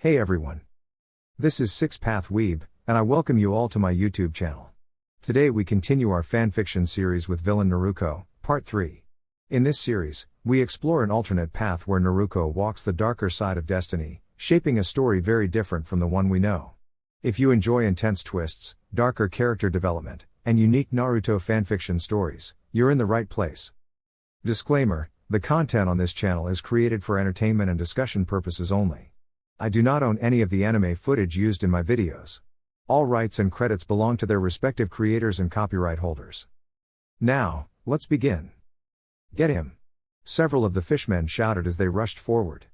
Hey everyone. This is Six Path Weeb, and I welcome you all to my YouTube channel. Today we continue our fanfiction series with villain Naruko, Part 3. In this series, we explore an alternate path where Naruko walks the darker side of destiny, shaping a story very different from the one we know. If you enjoy intense twists, darker character development, and unique Naruto fanfiction stories, you're in the right place. Disclaimer: the content on this channel is created for entertainment and discussion purposes only. I do not own any of the anime footage used in my videos. All rights and credits belong to their respective creators and copyright holders. Now, let's begin. Get him! Several of the fishmen shouted as they rushed forward.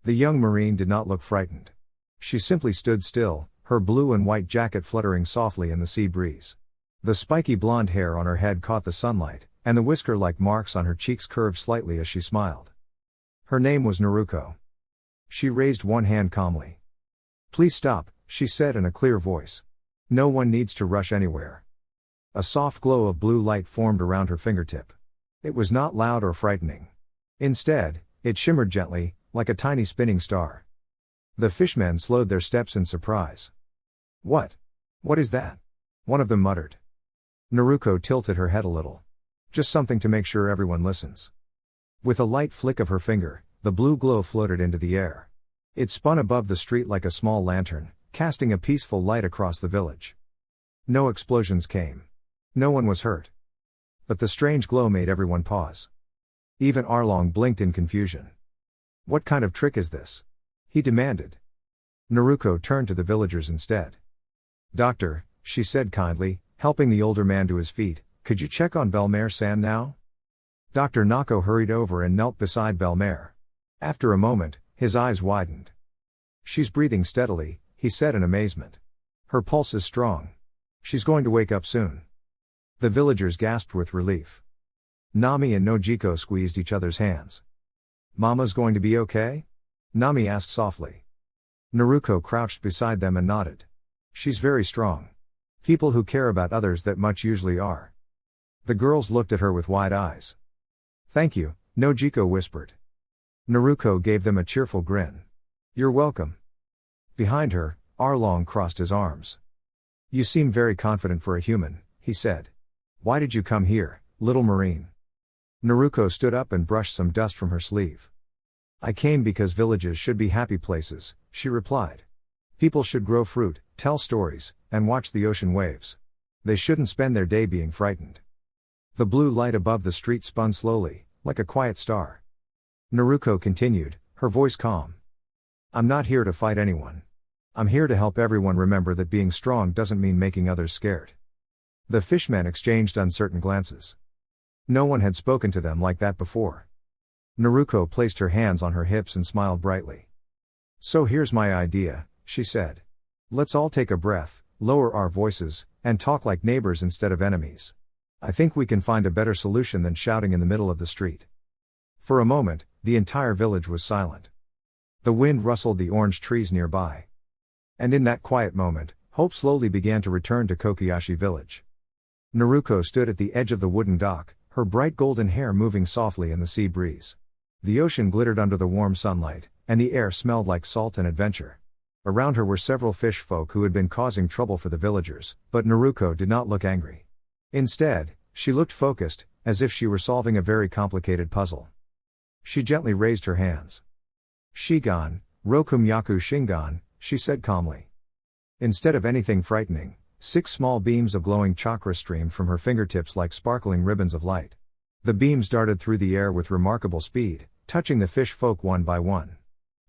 The young marine did not look frightened. She simply stood still, her blue and white jacket fluttering softly in the sea breeze. The spiky blonde hair on her head caught the sunlight, and the whisker-like marks on her cheeks curved slightly as she smiled. Her name was Naruko. She raised one hand calmly. "Please stop," she said in a clear voice. "No one needs to rush anywhere." A soft glow of blue light formed around her fingertip. It was not loud or frightening. Instead, it shimmered gently, like a tiny spinning star. The fishmen slowed their steps in surprise. What is that?" one of them muttered. Naruko tilted her head a little. "Just something to make sure everyone listens." With a light flick of her finger, the blue glow floated into the air. It spun above the street like a small lantern, casting a peaceful light across the village. No explosions came. No one was hurt. But the strange glow made everyone pause. Even Arlong blinked in confusion. "What kind of trick is this?" he demanded. Naruko turned to the villagers instead. "Doctor," she said kindly, helping the older man to his feet, "could you check on Belmare-san now?" Dr. Nako hurried over and knelt beside Belmare. After a moment, his eyes widened. "She's breathing steadily," he said in amazement. "Her pulse is strong. She's going to wake up soon." The villagers gasped with relief. Nami and Nojiko squeezed each other's hands. "Mama's going to be okay?" Nami asked softly. Naruko crouched beside them and nodded. "She's very strong. People who care about others that much usually are." The girls looked at her with wide eyes. "Thank you," Nojiko whispered. Naruko gave them a cheerful grin. "You're welcome." Behind her, Arlong crossed his arms. "You seem very confident for a human," he said. "Why did you come here, little marine?" Naruko stood up and brushed some dust from her sleeve. "I came because villages should be happy places," she replied. "People should grow fruit, tell stories, and watch the ocean waves. They shouldn't spend their day being frightened." The blue light above the street spun slowly, like a quiet star. Naruko continued, her voice calm. "I'm not here to fight anyone. I'm here to help everyone remember that being strong doesn't mean making others scared." The fishmen exchanged uncertain glances. No one had spoken to them like that before. Naruko placed her hands on her hips and smiled brightly. "So here's my idea," she said. "Let's all take a breath, lower our voices, and talk like neighbors instead of enemies. I think we can find a better solution than shouting in the middle of the street." For a moment, the entire village was silent. The wind rustled the orange trees nearby. And in that quiet moment, hope slowly began to return to Kokoyashi village. Naruko stood at the edge of the wooden dock, her bright golden hair moving softly in the sea breeze. The ocean glittered under the warm sunlight, and the air smelled like salt and adventure. Around her were several fish folk who had been causing trouble for the villagers, but Naruko did not look angry. Instead, she looked focused, as if she were solving a very complicated puzzle. She gently raised her hands. "Shigan, Rokumyaku Shingan," she said calmly. Instead of anything frightening, 6 small beams of glowing chakra streamed from her fingertips like sparkling ribbons of light. The beams darted through the air with remarkable speed, touching the fish folk one by one.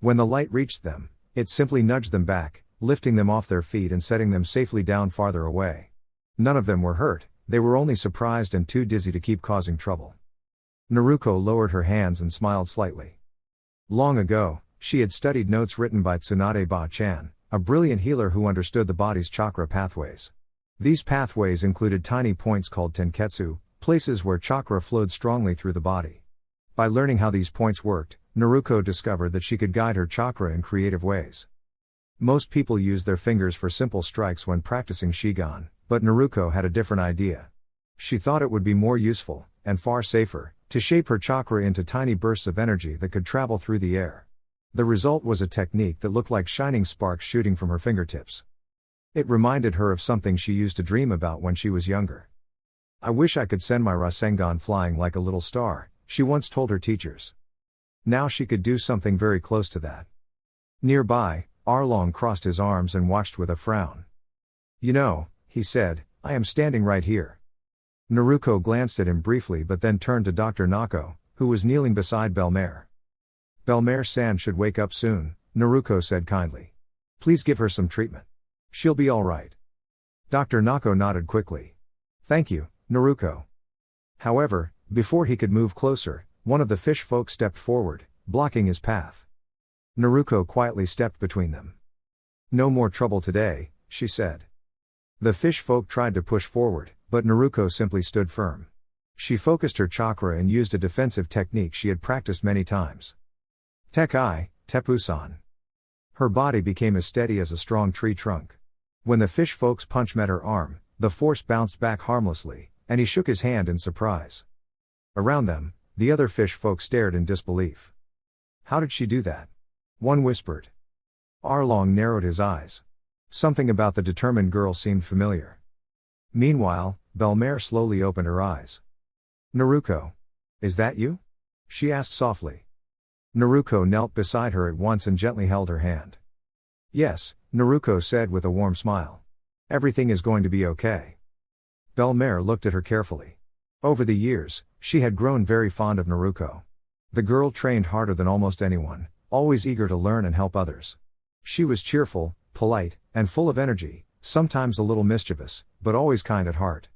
When the light reached them, it simply nudged them back, lifting them off their feet and setting them safely down farther away. None of them were hurt, they were only surprised and too dizzy to keep causing trouble. Naruko lowered her hands and smiled slightly. Long ago, she had studied notes written by Tsunade Ba-chan, a brilliant healer who understood the body's chakra pathways. These pathways included tiny points called tenketsu, places where chakra flowed strongly through the body. By learning how these points worked, Naruko discovered that she could guide her chakra in creative ways. Most people use their fingers for simple strikes when practicing Shigan, but Naruko had a different idea. She thought it would be more useful, and far safer, to shape her chakra into tiny bursts of energy that could travel through the air. The result was a technique that looked like shining sparks shooting from her fingertips. It reminded her of something she used to dream about when she was younger. "I wish I could send my Rasengan flying like a little star," she once told her teachers. Now she could do something very close to that. Nearby, Arlong crossed his arms and watched with a frown. "You know," he said, "I am standing right here." Naruko glanced at him briefly but then turned to Dr. Nako, who was kneeling beside Belmer. "Belmer-san should wake up soon," Naruko said kindly. "Please give her some treatment. She'll be all right." Dr. Nako nodded quickly. "Thank you, Naruko." However, before he could move closer, one of the fish folk stepped forward, blocking his path. Naruko quietly stepped between them. "No more trouble today," she said. The fish folk tried to push forward, but Naruko simply stood firm. She focused her chakra and used a defensive technique she had practiced many times. Tekai, Teppusan. Her body became as steady as a strong tree trunk. When the fish folk's punch met her arm, the force bounced back harmlessly, and he shook his hand in surprise. Around them, the other fish folk stared in disbelief. "How did she do that?" one whispered. Arlong narrowed his eyes. Something about the determined girl seemed familiar. Meanwhile, Belmer slowly opened her eyes. "Naruko. Is that you?" she asked softly. Naruko knelt beside her at once and gently held her hand. "Yes," Naruko said with a warm smile. "Everything is going to be okay." Belmer looked at her carefully. Over the years, she had grown very fond of Naruko. The girl trained harder than almost anyone, always eager to learn and help others. She was cheerful, polite, and full of energy, sometimes a little mischievous, but always kind at heart.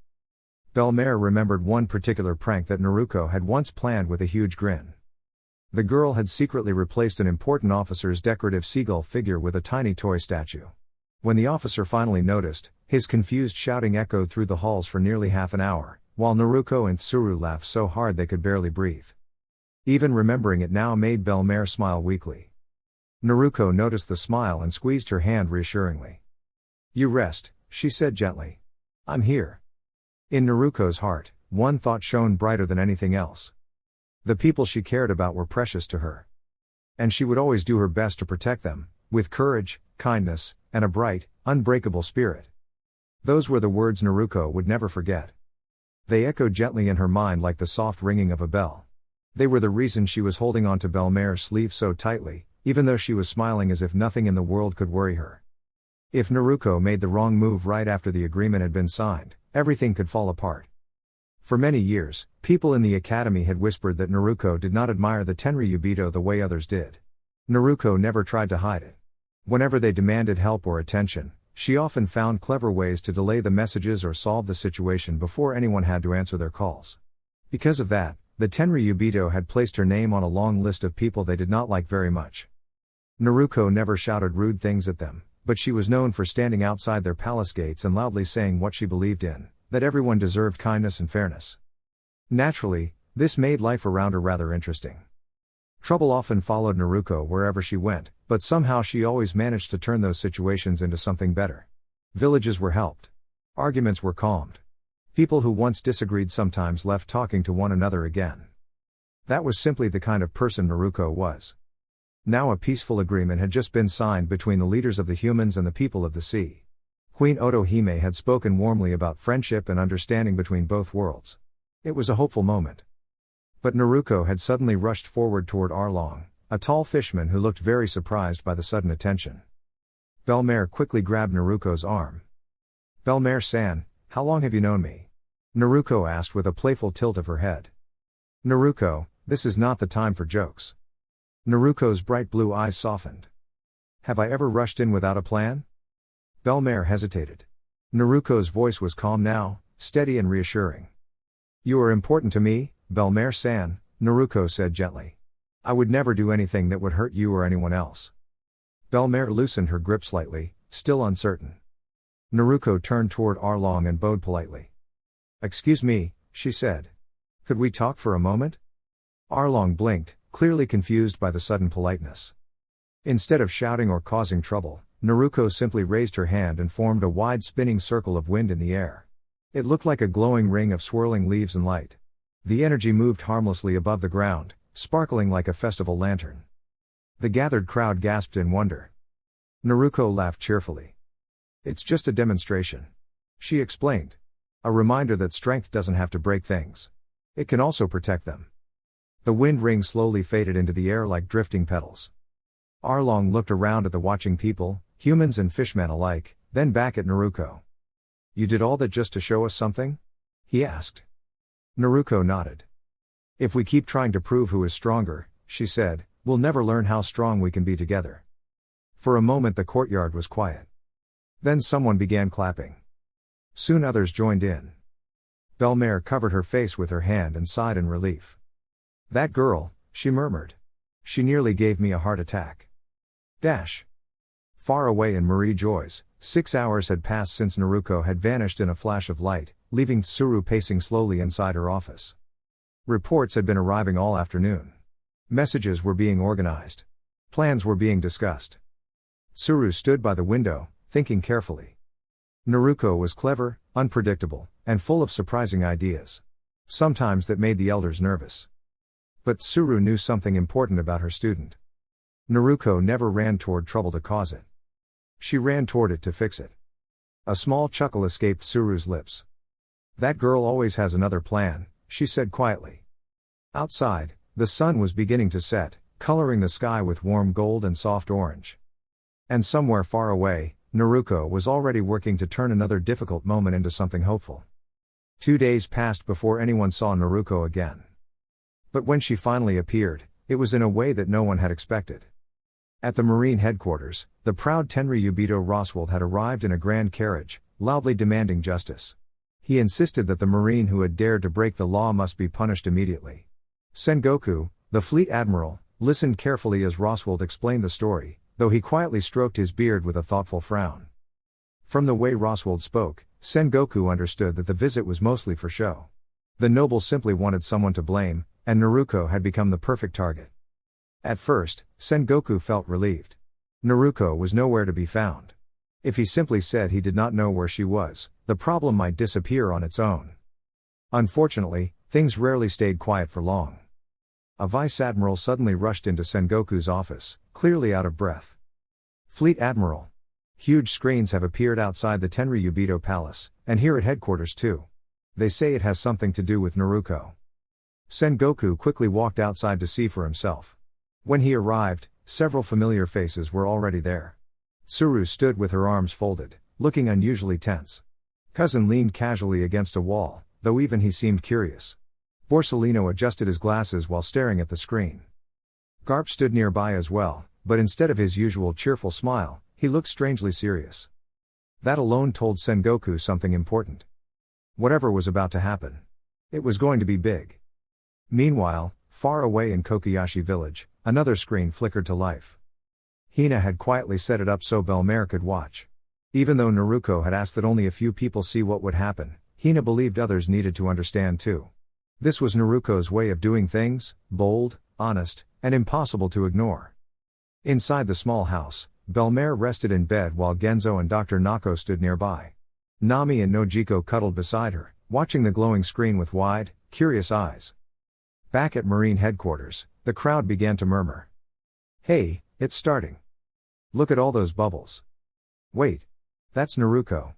Belmer remembered one particular prank that Naruko had once planned with a huge grin. The girl had secretly replaced an important officer's decorative seagull figure with a tiny toy statue. When the officer finally noticed, his confused shouting echoed through the halls for nearly half an hour, while Naruko and Tsuru laughed so hard they could barely breathe. Even remembering it now made Belmer smile weakly. Naruko noticed the smile and squeezed her hand reassuringly. "You rest," she said gently. "I'm here." In Naruko's heart, one thought shone brighter than anything else. The people she cared about were precious to her. And she would always do her best to protect them, with courage, kindness, and a bright, unbreakable spirit. Those were the words Naruko would never forget. They echoed gently in her mind like the soft ringing of a bell. They were the reason she was holding on to Belmer's sleeve so tightly, even though she was smiling as if nothing in the world could worry her. If Naruko made the wrong move right after the agreement had been signed, everything could fall apart. For many years, people in the academy had whispered that Naruko did not admire the Tenryubito the way others did. Naruko never tried to hide it. Whenever they demanded help or attention, she often found clever ways to delay the messages or solve the situation before anyone had to answer their calls. Because of that, the Tenryubito had placed her name on a long list of people they did not like very much. Naruko never shouted rude things at them, but she was known for standing outside their palace gates and loudly saying what she believed in, that everyone deserved kindness and fairness. Naturally, this made life around her rather interesting. Trouble often followed Naruko wherever she went, but somehow she always managed to turn those situations into something better. Villages were helped. Arguments were calmed. People who once disagreed sometimes left talking to one another again. That was simply the kind of person Naruko was. Now a peaceful agreement had just been signed between the leaders of the humans and the people of the sea. Queen Otohime had spoken warmly about friendship and understanding between both worlds. It was a hopeful moment. But Naruko had suddenly rushed forward toward Arlong, a tall fishman who looked very surprised by the sudden attention. Belmer quickly grabbed Naruko's arm. "Belmer-san, how long have you known me?" Naruko asked with a playful tilt of her head. "Naruko, this is not the time for jokes." Naruko's bright blue eyes softened. "Have I ever rushed in without a plan?" Belmer hesitated. Naruko's voice was calm now, steady and reassuring. "You are important to me, Belmer-san," Naruko said gently. "I would never do anything that would hurt you or anyone else." Belmer loosened her grip slightly, still uncertain. Naruko turned toward Arlong and bowed politely. "Excuse me," she said. "Could we talk for a moment?" Arlong blinked, clearly confused by the sudden politeness. Instead of shouting or causing trouble, Naruko simply raised her hand and formed a wide spinning circle of wind in the air. It looked like a glowing ring of swirling leaves and light. The energy moved harmlessly above the ground, sparkling like a festival lantern. The gathered crowd gasped in wonder. Naruko laughed cheerfully. It's just a demonstration, she explained. A reminder that strength doesn't have to break things. It can also protect them. The wind ring slowly faded into the air like drifting petals. Arlong looked around at the watching people, humans and fishmen alike, then back at Naruko. You did all that just to show us something? He asked. Naruko nodded. If we keep trying to prove who is stronger, she said, we'll never learn how strong we can be together. For a moment the courtyard was quiet. Then someone began clapping. Soon others joined in. Belmare covered her face with her hand and sighed in relief. That girl, she murmured. She nearly gave me a heart attack. Far away in Marie Joy's, 6 hours had passed since Naruko had vanished in a flash of light, leaving Tsuru pacing slowly inside her office. Reports had been arriving all afternoon. Messages were being organized. Plans were being discussed. Tsuru stood by the window, thinking carefully. Naruko was clever, unpredictable, and full of surprising ideas. Sometimes that made the elders nervous. But Tsuru knew something important about her student. Naruko never ran toward trouble to cause it. She ran toward it to fix it. A small chuckle escaped Tsuru's lips. That girl always has another plan, she said quietly. Outside, the sun was beginning to set, coloring the sky with warm gold and soft orange. And somewhere far away, Naruko was already working to turn another difficult moment into something hopeful. 2 days passed before anyone saw Naruko again. But when she finally appeared, it was in a way that no one had expected. At the Marine headquarters, the proud Tenryubito Roswald had arrived in a grand carriage, loudly demanding justice. He insisted that the Marine who had dared to break the law must be punished immediately. Sengoku, the fleet admiral, listened carefully as Roswald explained the story, though he quietly stroked his beard with a thoughtful frown. From the way Roswald spoke, Sengoku understood that the visit was mostly for show. The noble simply wanted someone to blame, and Naruko had become the perfect target. At first, Sengoku felt relieved. Naruko was nowhere to be found. If he simply said he did not know where she was, the problem might disappear on its own. Unfortunately, things rarely stayed quiet for long. A vice admiral suddenly rushed into Sengoku's office, clearly out of breath. Fleet Admiral. Huge screens have appeared outside the Tenryubito Palace, and here at headquarters too. They say it has something to do with Naruko. Sengoku quickly walked outside to see for himself. When he arrived, several familiar faces were already there. Tsuru stood with her arms folded, looking unusually tense. Cousin leaned casually against a wall, though even he seemed curious. Borsellino adjusted his glasses while staring at the screen. Garp stood nearby as well, but instead of his usual cheerful smile, he looked strangely serious. That alone told Sengoku something important. Whatever was about to happen, it was going to be big. Meanwhile, far away in Kokoyashi village, another screen flickered to life. Hina had quietly set it up so Belmare could watch. Even though Naruko had asked that only a few people see what would happen, Hina believed others needed to understand too. This was Naruko's way of doing things, bold, honest, and impossible to ignore. Inside the small house, Belmare rested in bed while Genzo and Dr. Nako stood nearby. Nami and Nojiko cuddled beside her, watching the glowing screen with wide, curious eyes. Back at Marine headquarters, the crowd began to murmur. Hey, it's starting. Look at all those bubbles. Wait. That's Naruko.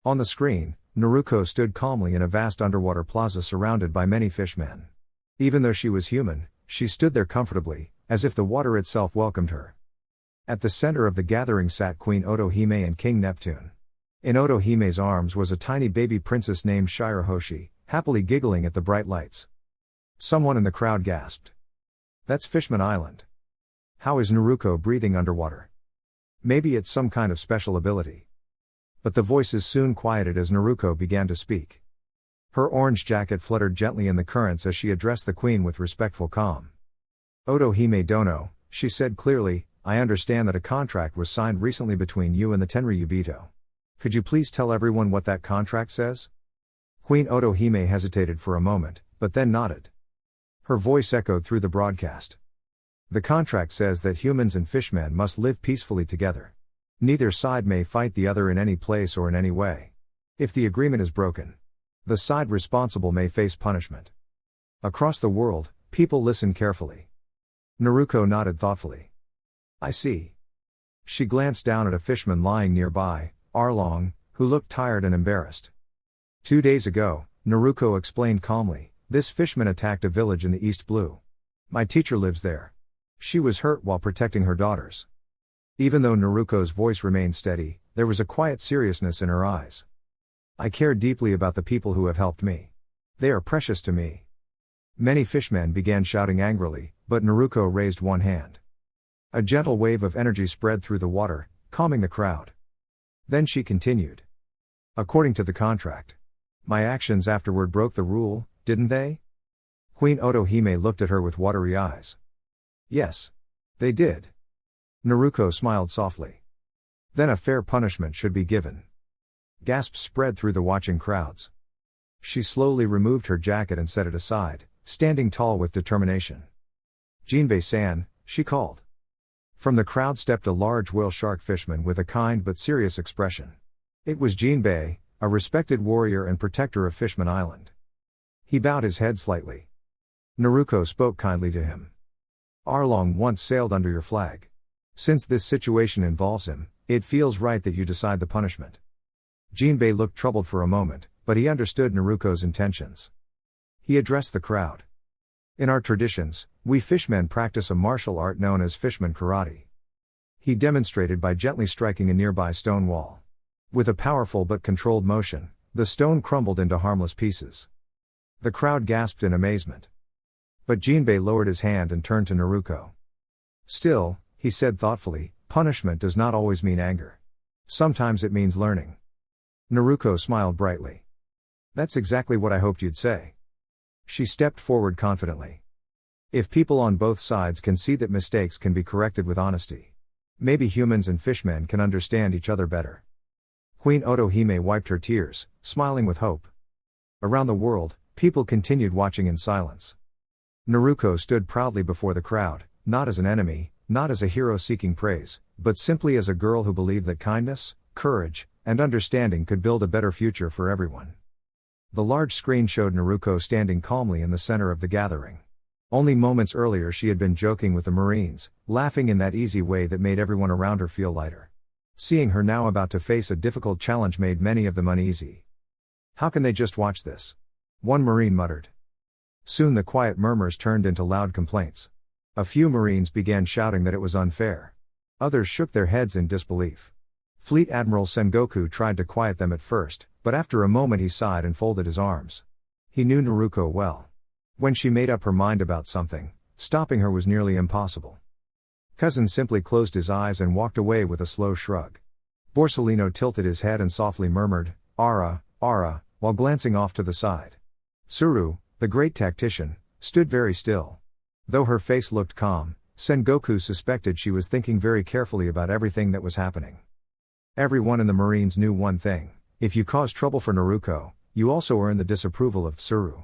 On the screen, Naruko stood calmly in a vast underwater plaza surrounded by many fishmen. Even though she was human, she stood there comfortably, as if the water itself welcomed her. At the center of the gathering sat Queen Otohime and King Neptune. In Otohime's arms was a tiny baby princess named Shirahoshi, happily giggling at the bright lights. Someone in the crowd gasped. That's Fishman Island. How is Naruko breathing underwater? Maybe it's some kind of special ability. But the voices soon quieted as Naruko began to speak. Her orange jacket fluttered gently in the currents as she addressed the queen with respectful calm. Otohime Dono, she said clearly, I understand that a contract was signed recently between you and the Tenryubito. Could you please tell everyone what that contract says? Queen Otohime hesitated for a moment, but then nodded. Her voice echoed through the broadcast. The contract says that humans and fishmen must live peacefully together. Neither side may fight the other in any place or in any way. If the agreement is broken, the side responsible may face punishment. Across the world, people listened carefully. Naruko nodded thoughtfully. I see. She glanced down at a fisherman lying nearby, Arlong, who looked tired and embarrassed. 2 days ago, Naruko explained calmly, this fisherman attacked a village in the East Blue. My teacher lives there. She was hurt while protecting her daughters. Even though Naruko's voice remained steady, there was a quiet seriousness in her eyes. I care deeply about the people who have helped me. They are precious to me. Many fishmen began shouting angrily, but Naruko raised one hand. A gentle wave of energy spread through the water, calming the crowd. Then she continued. According to the contract. My actions afterward broke the rule, didn't they? Queen Otohime looked at her with watery eyes. Yes. They did. Naruko smiled softly. Then a fair punishment should be given. Gasps spread through the watching crowds. She slowly removed her jacket and set it aside, standing tall with determination. Jinbei-san, she called. From the crowd stepped a large whale shark fisherman with a kind but serious expression. It was Jinbei, a respected warrior and protector of Fishman Island. He bowed his head slightly. Naruko spoke kindly to him. Arlong once sailed under your flag. Since this situation involves him, it feels right that you decide the punishment. Jinbei looked troubled for a moment, but he understood Naruko's intentions. He addressed the crowd. In our traditions, we fishmen practice a martial art known as fishman karate. He demonstrated by gently striking a nearby stone wall. With a powerful but controlled motion, the stone crumbled into harmless pieces. The crowd gasped in amazement. But Jinbei lowered his hand and turned to Naruko. Still, he said thoughtfully, punishment does not always mean anger. Sometimes it means learning. Naruko smiled brightly. That's exactly what I hoped you'd say. She stepped forward confidently. If people on both sides can see that mistakes can be corrected with honesty, maybe humans and fishmen can understand each other better. Queen Otohime wiped her tears, smiling with hope. Around the world, people continued watching in silence. Naruko stood proudly before the crowd, not as an enemy, not as a hero seeking praise, but simply as a girl who believed that kindness, courage, and understanding could build a better future for everyone. The large screen showed Naruko standing calmly in the center of the gathering. Only moments earlier she had been joking with the Marines, laughing in that easy way that made everyone around her feel lighter. Seeing her now about to face a difficult challenge made many of them uneasy. How can they just watch this? One Marine muttered. Soon the quiet murmurs turned into loud complaints. A few Marines began shouting that it was unfair. Others shook their heads in disbelief. Fleet Admiral Sengoku tried to quiet them at first, but after a moment he sighed and folded his arms. He knew Naruko well. When she made up her mind about something, stopping her was nearly impossible. Cousin simply closed his eyes and walked away with a slow shrug. Borsellino tilted his head and softly murmured, Ara, Ara, while glancing off to the side. Tsuru, the great tactician, stood very still. Though her face looked calm, Sengoku suspected she was thinking very carefully about everything that was happening. Everyone in the Marines knew one thing: if you cause trouble for Naruko, you also earn the disapproval of Tsuru.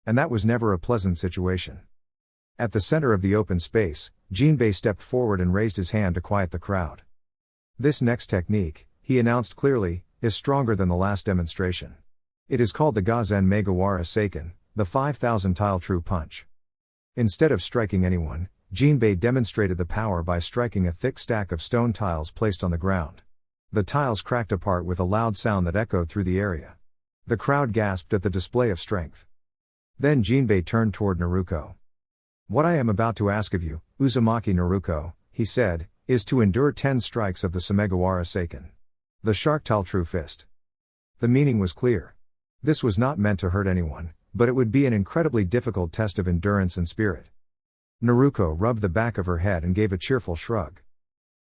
And that was never a pleasant situation. At the center of the open space, Jinbei stepped forward and raised his hand to quiet the crowd. This next technique, he announced clearly, is stronger than the last demonstration. It is called the Gazen Megawara Seiken, the 5,000 tile true punch. Instead of striking anyone, Jinbei demonstrated the power by striking a thick stack of stone tiles placed on the ground. The tiles cracked apart with a loud sound that echoed through the area. The crowd gasped at the display of strength. Then Jinbei turned toward Naruko. What I am about to ask of you, Uzumaki Naruko, he said, is to endure 10 strikes of the Sumegawara Seiken. The shark tile true fist. The meaning was clear. This was not meant to hurt anyone, but it would be an incredibly difficult test of endurance and spirit. Naruko rubbed the back of her head and gave a cheerful shrug.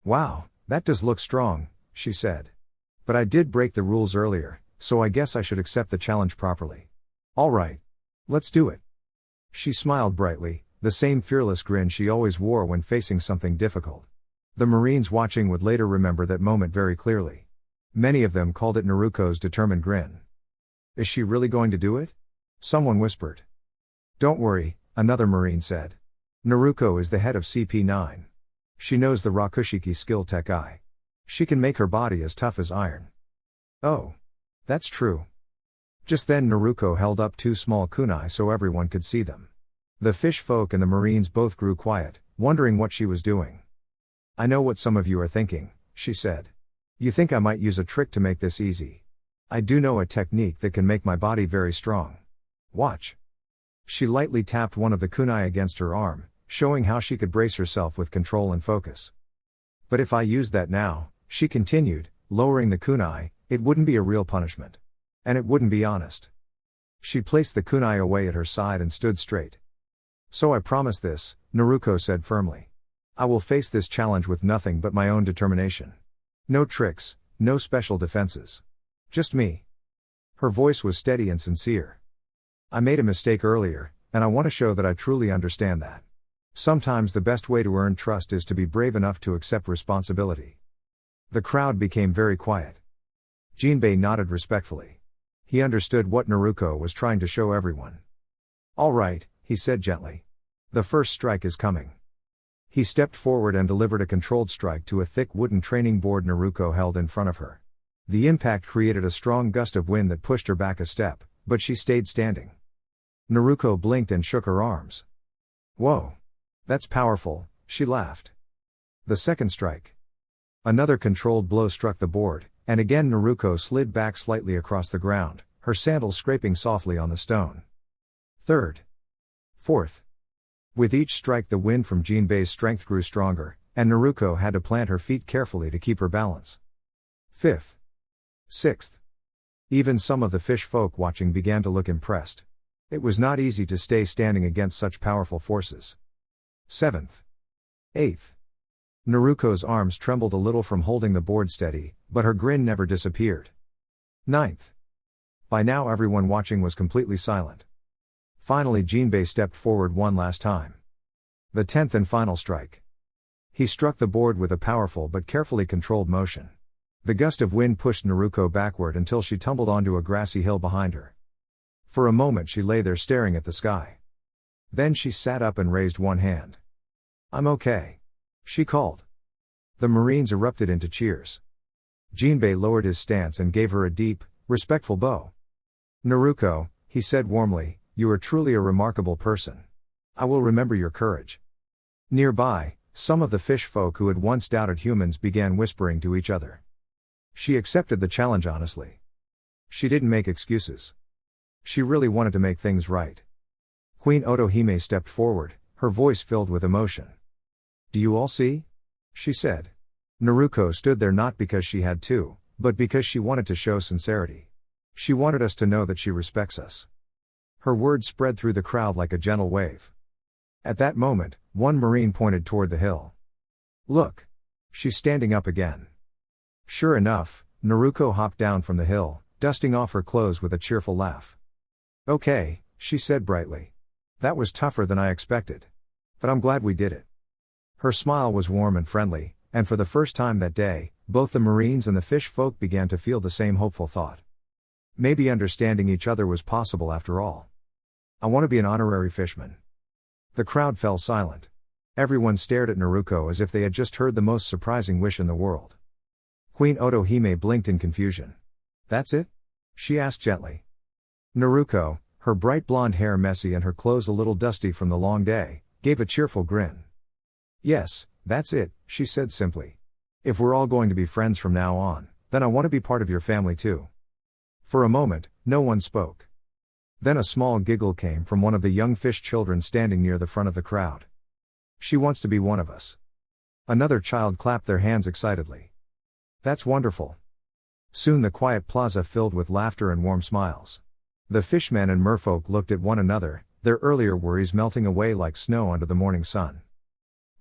Wow, that does look strong, she said. But I did break the rules earlier, so I guess I should accept the challenge properly. All right. Let's do it. She smiled brightly, the same fearless grin she always wore when facing something difficult. The Marines watching would later remember that moment very clearly. Many of them called it Naruko's determined grin. Is she really going to do it? Someone whispered. Don't worry, another Marine said. Naruko is the head of CP9. She knows the Rakushiki skill Tech-I. She can make her body as tough as iron. Oh. That's true. Just then Naruko held up 2 small kunai so everyone could see them. The fish folk and the Marines both grew quiet, wondering what she was doing. I know what some of you are thinking, she said. You think I might use a trick to make this easy. I do know a technique that can make my body very strong. Watch. She lightly tapped one of the kunai against her arm, showing how she could brace herself with control and focus. But if I used that now, she continued, lowering the kunai, it wouldn't be a real punishment. And it wouldn't be honest. She placed the kunai away at her side and stood straight. So I promise this, Naruko said firmly. I will face this challenge with nothing but my own determination. No tricks, no special defenses. Just me. Her voice was steady and sincere. I made a mistake earlier, and I want to show that I truly understand that. Sometimes the best way to earn trust is to be brave enough to accept responsibility. The crowd became very quiet. Jinbei nodded respectfully. He understood what Naruko was trying to show everyone. All right, he said gently. The first strike is coming. He stepped forward and delivered a controlled strike to a thick wooden training board Naruko held in front of her. The impact created a strong gust of wind that pushed her back a step, but she stayed standing. Naruko blinked and shook her arms. Whoa! That's powerful, she laughed. The second strike. Another controlled blow struck the board, and again Naruko slid back slightly across the ground, her sandals scraping softly on the stone. Third. Fourth. With each strike the wind from Jinbei's strength grew stronger, and Naruko had to plant her feet carefully to keep her balance. Fifth. Sixth. Even some of the fish folk watching began to look impressed. It was not easy to stay standing against such powerful forces. Seventh. Eighth. Naruko's arms trembled a little from holding the board steady, but her grin never disappeared. Ninth. By now everyone watching was completely silent. Finally Jinbei stepped forward one last time. The 10th and final strike. He struck the board with a powerful but carefully controlled motion. The gust of wind pushed Naruko backward until she tumbled onto a grassy hill behind her. For a moment she lay there staring at the sky. Then she sat up and raised one hand. I'm okay, she called. The Marines erupted into cheers. Jinbei lowered his stance and gave her a deep, respectful bow. Naruko, he said warmly, you are truly a remarkable person. I will remember your courage. Nearby, some of the fish folk who had once doubted humans began whispering to each other. She accepted the challenge honestly. She didn't make excuses. She really wanted to make things right. Queen Otohime stepped forward, her voice filled with emotion. Do you all see? She said. Naruko stood there not because she had to, but because she wanted to show sincerity. She wanted us to know that she respects us. Her words spread through the crowd like a gentle wave. At that moment, one Marine pointed toward the hill. Look! She's standing up again. Sure enough, Naruko hopped down from the hill, dusting off her clothes with a cheerful laugh. Okay, she said brightly. That was tougher than I expected. But I'm glad we did it. Her smile was warm and friendly, and for the first time that day, both the Marines and the fish folk began to feel the same hopeful thought. Maybe understanding each other was possible after all. I want to be an honorary fishman. The crowd fell silent. Everyone stared at Naruko as if they had just heard the most surprising wish in the world. Queen Otohime blinked in confusion. That's it? She asked gently. Naruko, her bright blonde hair messy and her clothes a little dusty from the long day, gave a cheerful grin. Yes, that's it, she said simply. If we're all going to be friends from now on, then I want to be part of your family too. For a moment, no one spoke. Then a small giggle came from one of the young fish children standing near the front of the crowd. She wants to be one of us. Another child clapped their hands excitedly. That's wonderful. Soon the quiet plaza filled with laughter and warm smiles. The fishmen and merfolk looked at one another, their earlier worries melting away like snow under the morning sun.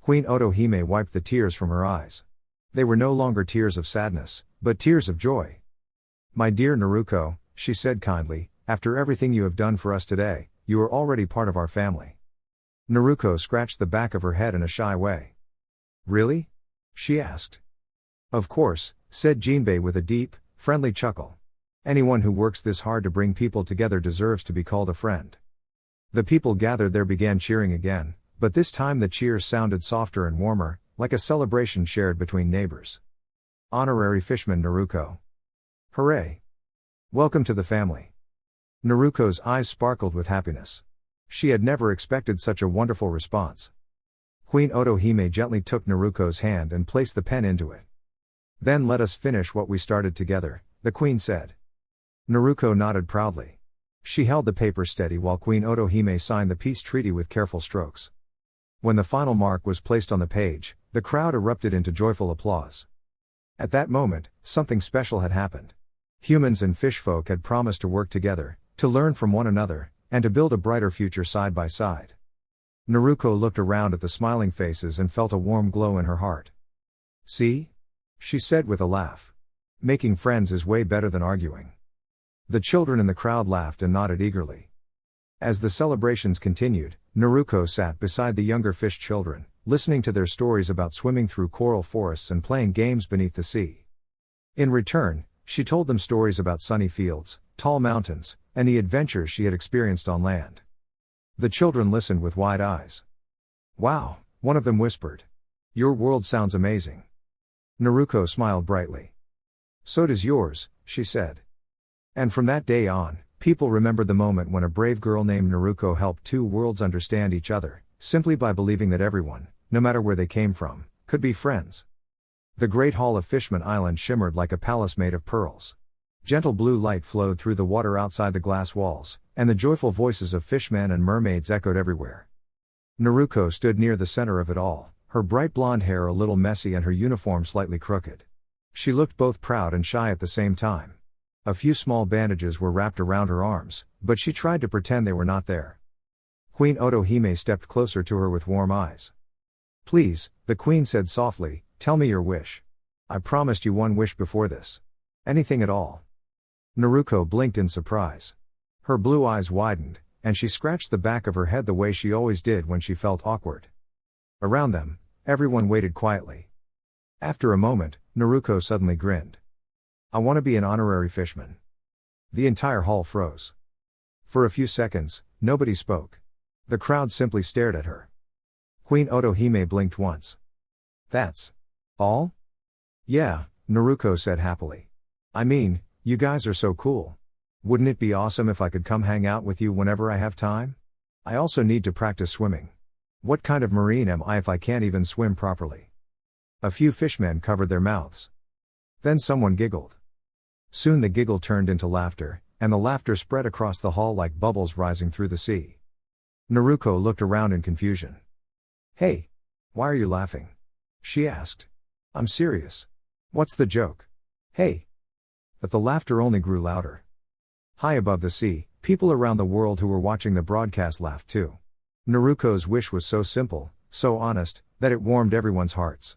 Queen Otohime wiped the tears from her eyes. They were no longer tears of sadness, but tears of joy. My dear Naruko, she said kindly, after everything you have done for us today, you are already part of our family. Naruko scratched the back of her head in a shy way. Really? She asked. Of course, said Jinbei with a deep, friendly chuckle. Anyone who works this hard to bring people together deserves to be called a friend. The people gathered there began cheering again, but this time the cheers sounded softer and warmer, like a celebration shared between neighbors. Honorary fishman Naruko. Hooray! Welcome to the family. Naruko's eyes sparkled with happiness. She had never expected such a wonderful response. Queen Otohime gently took Naruko's hand and placed the pen into it. Then let us finish what we started together, the queen said. Naruko nodded proudly. She held the paper steady while Queen Otohime signed the peace treaty with careful strokes. When the final mark was placed on the page, the crowd erupted into joyful applause. At that moment, something special had happened. Humans and fishfolk had promised to work together, to learn from one another, and to build a brighter future side by side. Naruko looked around at the smiling faces and felt a warm glow in her heart. See? She said with a laugh. Making friends is way better than arguing. The children in the crowd laughed and nodded eagerly. As the celebrations continued, Naruko sat beside the younger fish children, listening to their stories about swimming through coral forests and playing games beneath the sea. In return, she told them stories about sunny fields, tall mountains, and the adventures she had experienced on land. The children listened with wide eyes. Wow, one of them whispered. Your world sounds amazing. Naruko smiled brightly. So does yours, she said. And from that day on, people remembered the moment when a brave girl named Naruko helped two worlds understand each other, simply by believing that everyone, no matter where they came from, could be friends. The Great Hall of Fishman Island shimmered like a palace made of pearls. Gentle blue light flowed through the water outside the glass walls, and the joyful voices of fishmen and mermaids echoed everywhere. Naruko stood near the center of it all, her bright blonde hair a little messy and her uniform slightly crooked. She looked both proud and shy at the same time. A few small bandages were wrapped around her arms, but she tried to pretend they were not there. Queen Otohime stepped closer to her with warm eyes. Please, the queen said softly, tell me your wish. I promised you one wish before this. Anything at all. Naruko blinked in surprise. Her blue eyes widened, and she scratched the back of her head the way she always did when she felt awkward. Around them, everyone waited quietly. After a moment, Naruko suddenly grinned. I want to be an honorary fishman. The entire hall froze. For a few seconds, nobody spoke. The crowd simply stared at her. Queen Otohime blinked once. That's all? Yeah, Naruko said happily. I mean, you guys are so cool. Wouldn't it be awesome if I could come hang out with you whenever I have time? I also need to practice swimming. What kind of marine am I if I can't even swim properly? A few fishmen covered their mouths. Then someone giggled. Soon the giggle turned into laughter, and the laughter spread across the hall like bubbles rising through the sea. Naruko looked around in confusion. Hey! Why are you laughing? She asked. I'm serious. What's the joke? Hey! But the laughter only grew louder. High above the sea, people around the world who were watching the broadcast laughed too. Naruko's wish was so simple, so honest, that it warmed everyone's hearts.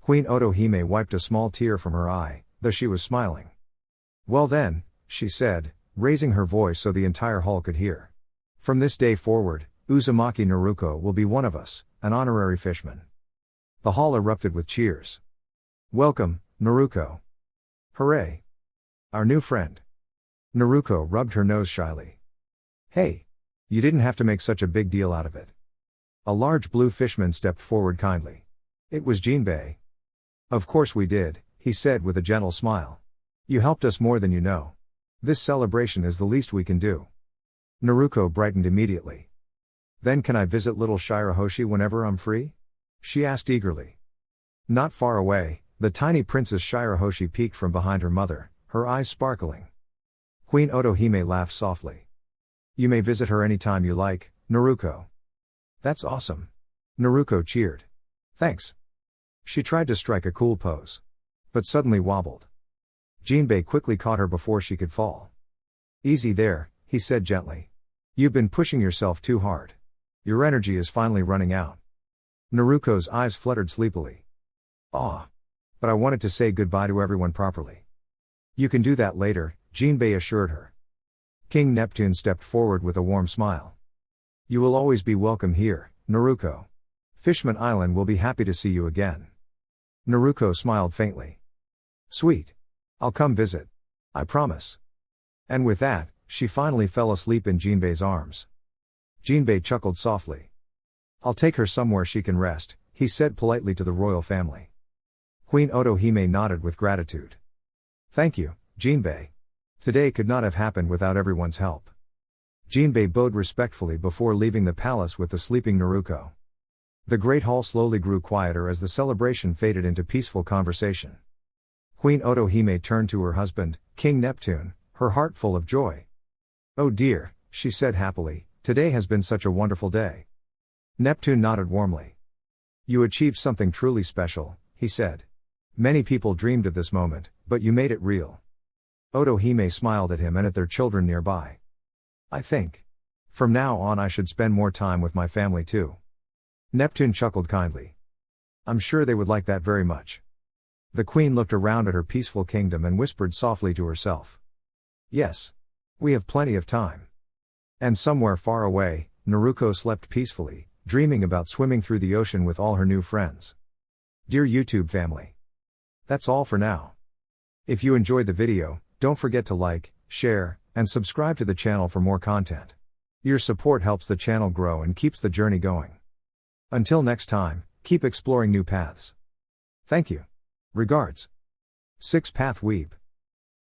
Queen Otohime wiped a small tear from her eye, though she was smiling. Well then, she said, raising her voice so the entire hall could hear. From this day forward, Uzumaki Naruko will be one of us, an honorary fishman. The hall erupted with cheers. Welcome, Naruko. Hooray! Our new friend. Naruko rubbed her nose shyly. Hey! You didn't have to make such a big deal out of it. A large blue fishman stepped forward kindly. It was Jinbei. Of course we did, he said with a gentle smile. You helped us more than you know. This celebration is the least we can do. Naruko brightened immediately. Then can I visit little Shirahoshi whenever I'm free? She asked eagerly. Not far away, the tiny Princess Shirahoshi peeked from behind her mother, her eyes sparkling. Queen Otohime laughed softly. You may visit her anytime you like, Naruko. That's awesome. Naruko cheered. Thanks. She tried to strike a cool pose. But suddenly wobbled. Jinbei quickly caught her before she could fall. Easy there, he said gently. You've been pushing yourself too hard. Your energy is finally running out. Naruko's eyes fluttered sleepily. Aw. But I wanted to say goodbye to everyone properly. You can do that later, Jinbei assured her. King Neptune stepped forward with a warm smile. You will always be welcome here, Naruko. Fishman Island will be happy to see you again. Naruko smiled faintly. Sweet. I'll come visit. I promise. And with that, she finally fell asleep in Jinbei's arms. Jinbei chuckled softly. I'll take her somewhere she can rest, he said politely to the royal family. Queen Otohime nodded with gratitude. Thank you, Jinbei. Today could not have happened without everyone's help. Jinbei bowed respectfully before leaving the palace with the sleeping Naruko. The great hall slowly grew quieter as the celebration faded into peaceful conversation. Queen Otohime turned to her husband, King Neptune, her heart full of joy. "Oh dear," she said happily, "today has been such a wonderful day." Neptune nodded warmly. "You achieved something truly special," he said. "Many people dreamed of this moment, but you made it real." Otohime smiled at him and at their children nearby. "I think, from now on I should spend more time with my family too." Neptune chuckled kindly. "I'm sure they would like that very much." The queen looked around at her peaceful kingdom and whispered softly to herself. "Yes. We have plenty of time." And somewhere far away, Naruko slept peacefully, dreaming about swimming through the ocean with all her new friends. Dear YouTube family, that's all for now. If you enjoyed the video, don't forget to like, share, and subscribe to the channel for more content. Your support helps the channel grow and keeps the journey going. Until next time, keep exploring new paths. Thank you. Regards. 6 Path Weeb.